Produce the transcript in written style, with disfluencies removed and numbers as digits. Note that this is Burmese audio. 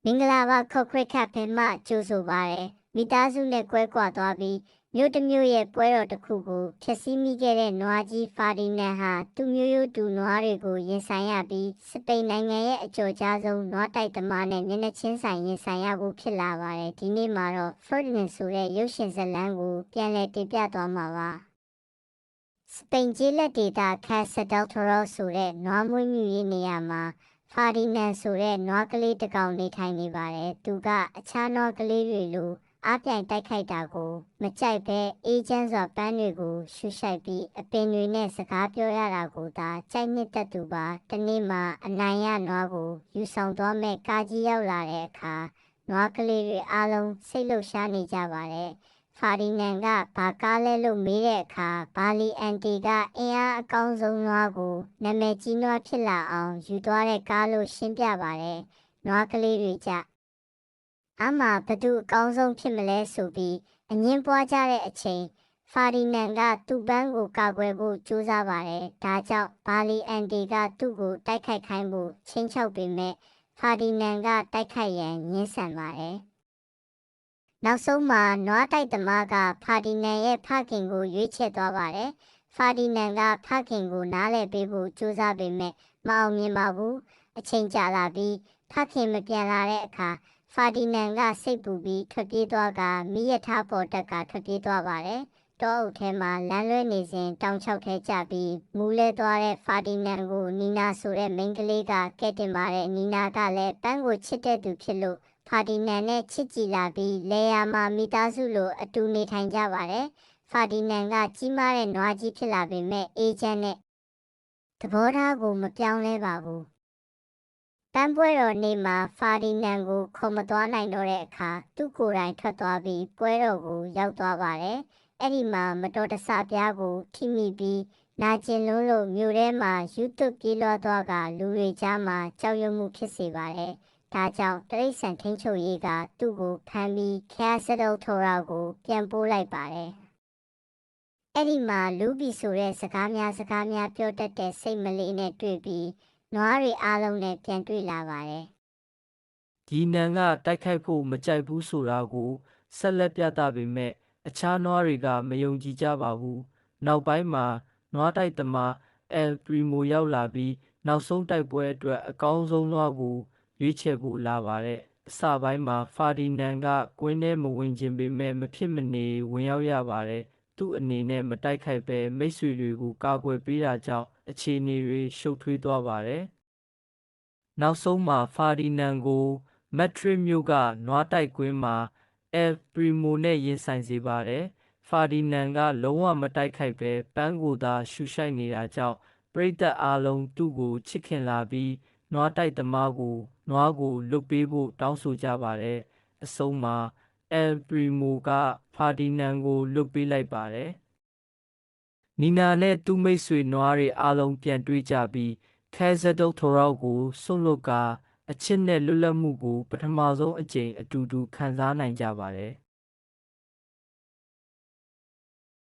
မင်္ဂလာပါခေါ်ခွေခတ်ပင်မကြိုးဆိုပါတယ်မိသားစုနဲ့ကွဲကွာသွားပြီးမြို့တစ်မြို့ရဲ့ပွဲတော်တစ်ခုကိုဖျက်ဆီးမိခဲ့တဲ့နွားကြီးဖာဒီနန်ဟာသူ့မျိုးရိုးတူနွားတွေကိုရင်ဆိုင်ရပြီးစပိန်နိုင်ငံရဲ့အကျော်ကြားဆုံးနွားတိုက်သမားနဲ့မျက်နှာချင်းဆိုင်ရင်ဆိုင်ရဖို့ဖြစ်လာပါတယ်ဒီနေ့မှာတော့ Ferdinand ဆိုတဲ့ရုပ်ရှင်ဇာတ်လမ်းကိုပြန်လည်တင်ပြသွားမှာပါစပိန်ကျေးလက်ဒေသCasa del Toro ဆိုတဲ့နွားမွေးမြူရေးနေရာမှာဖာဒီနန်ဆိုတဲ့နွားကလေးတစ်ကောင်နေထိုင်နေပါတယ်။သူကအခြားနွားကလေးတွေလိုအားပြိုင်တိုက်ခိုက်တာကိုမကြိုက်ဘဲအေးချမ်းစွာပန်းတွေကိုရှူရှိုက်ပြီးအပင်တွေနဲ့စကားပြောရတာကိုသာကြိုက်နှစ်သက်သူပါ။ဒီနေ့မှအနိုင်ရနွားကိုယူဆောင်သွားမဲ့ကားကြီးရောက်လာတဲ့အခါနွားကလေးတွေအားလုံးစိတ်လှုပ်ရှားနေကြပါတယ်။ဖာဒီနန်ကဘာကားလဲလို့မေးတဲ့အခါဘာလီအန်တီကအင်အားအကောင်းဆုံးနွားကိုနာမည်ကြီးနွားဖြစ်လာအောင်ယူသွားတဲ့ကားလို့ရှင်းပြပါတယ်။နွားကလေးတွေကြအမှဘသူအကောင်းဆုံးဖြစ်မလဲဆိုပြီးအငင်းပွားကြတဲ့အချိန်ဖာဒီနန်ကသူ့ပန်းကိုကာကွယ်ဖို့ကြိုးစားပါတယ်။ဒါကြောင့်ဘာလီအန်တီကသူ့ကိုတိုက်ခိုက်ခိုင်းဖို့ချင်းချောက်ပေမဲ့ဖာဒီနန်ကတိုက်ခိုက်ရန်ငြင်းဆန်ပါတယ်။နောက်ဆုံးမှာနွားတိုက်သမားကဖာဒီနန်ရဲ့ဖခင်ကိုရွေးချယ်သွားပါတယ်။ဖာဒီနန်ကဖခင်ကိုနားလည်ပေးဖို့ကြိုးစားပေမဲ့မအောင်မြင်ပါဘူး။အချိန်ကြာလာပြီးဖခင်မပြန်လာတဲ့အခါဖာဒီနန်ကစိတ်ပူပြီးထွက်ပြေးသွားကမိရထားပေါ်တက်ကထွက်ပြေးသွားပါတယ်။တောအုပ်ထဲမှာလမ်းလွဲနေစဉ်တောင်ချောက်ထဲကျပြီးမူးလဲသွားတဲ့ဖာဒီနန်ကိုနီနာဆိုတဲ့မိန်းကလေးကကဲတင်ပါတယ်။နီနာကလည်းပန်းကိုချစ်တဲ့သူဖြစ်လို့ဖာဒီနန်နဲ့ချစ်ကြည်လာပြီးလေယာမှာမိသားစုလိုအတူနေထိုင်ကြပါတယ်။ဖာဒီနန်ကကြီးမားတဲ့နွားကြီးဖြစ်လာပေမဲ့အေဂျင့်နဲ့သဘောထားကိုမပြောင်းလဲပါဘူး။ပန်းပွဲတော်နေ့မှာဖာဒီနန်ကိုခေါ်မသွားနိုင်တော့တဲ့အခါသူ့ကိုယ်တိုင်ထွက်သွားပြီးပွဲတော်ကိုရောက်သွားပါတယ်။အဲ့ဒီမှာမတော်တဆပြားကိုထိမိပြီးနာကျင်လွန်းလို့မြို့ထဲမှာယူသွပြေးလွှားသွားကလူတွေကြားမှာကြောက်ရွံ့မှုဖြစ်စေပါတယ်။ဒါကြောင့်တရိတ်ဆန်ထိန်းချုပ်ရေးကသူ့ကိုဖမ်းပြီး Casa del Toro ကိုပြန်ပို့လိုက်ပါတယ်။အဲ့ဒီမှာလူဘီဆိုတဲ့စကားများပြောတတ်တဲ့စိတ်မလေးနဲ့တွေ့ပြီးနွားတွေအားလုံးနဲ့ပြန်တွေ့လာပါတယ်။ဒီနန်ကတိုက်ခိုက်ဖို့မကြိုက်ဘူးဆိုတာကိုဆက်လက်ပြသပေမဲ့အခြားနွားတွေကမယုံကြည်ကြပါဘူး။နောက်ပိုင်းမှာနွားတိုက်သမားEl Primo ရောက်လာပြီးနောက်ဆုံးတိုက်ပွဲအတွက်အကောင်းဆုံးနွားကိုရွေးချယ်ဖို့လာပါတယ်။အစပိုင်းမှာဖာဒီနန်ကကွင်းထဲမဝင်ခြင်းပေမဲ့မဖြစ်မနေဝင်ရောက်ရပါတယ်။သူ့အနေနဲ့မတိုက်ခိုက်ပဲမိတ်ဆွေတွေကိုကာကွယ်ပေးတာကြောင့်အခြေအနေတွေရှုပ်ထွေးသွားပါတယ်။နောက်ဆုံးမှာဖာဒီနန်ကိုမက်ဒရစ်မြို့ကနွားတိုက်ကွင်းမှာEl Primo နဲ့ရင်ဆိုင်စေပါတယ်။ဖာဒီနန်ကလုံးဝမတိုက်ခိုက်ပဲပန်းကိုသာရှူရှိုက်နေတာကြောင့်ပရိသတ်အားလုံးသူ့ကိုချစ်ခင်လာပြီးနွားတိုက်သမားကိုနွားကိုလွတ်ပေးဖို့တောင်းဆိုကြပါတယ်။အဆုံးမှာEl Primo ကဖာဒီနန်ကိုလွတ်ပေးလိုက်ပါတယ်။နီနာနဲ့သူ့မိတ်ဆွေနွားတွေအားလုံးပြန်တွေ့ကြပြီးCasa del Toro ကိုစွန့်လွတ်ကာအချစ်နဲ့လွတ်လပ်မှုကိုပထမဆုံးအကြိမ်အတူတူခံစားနိုင်ကြပါတယ်။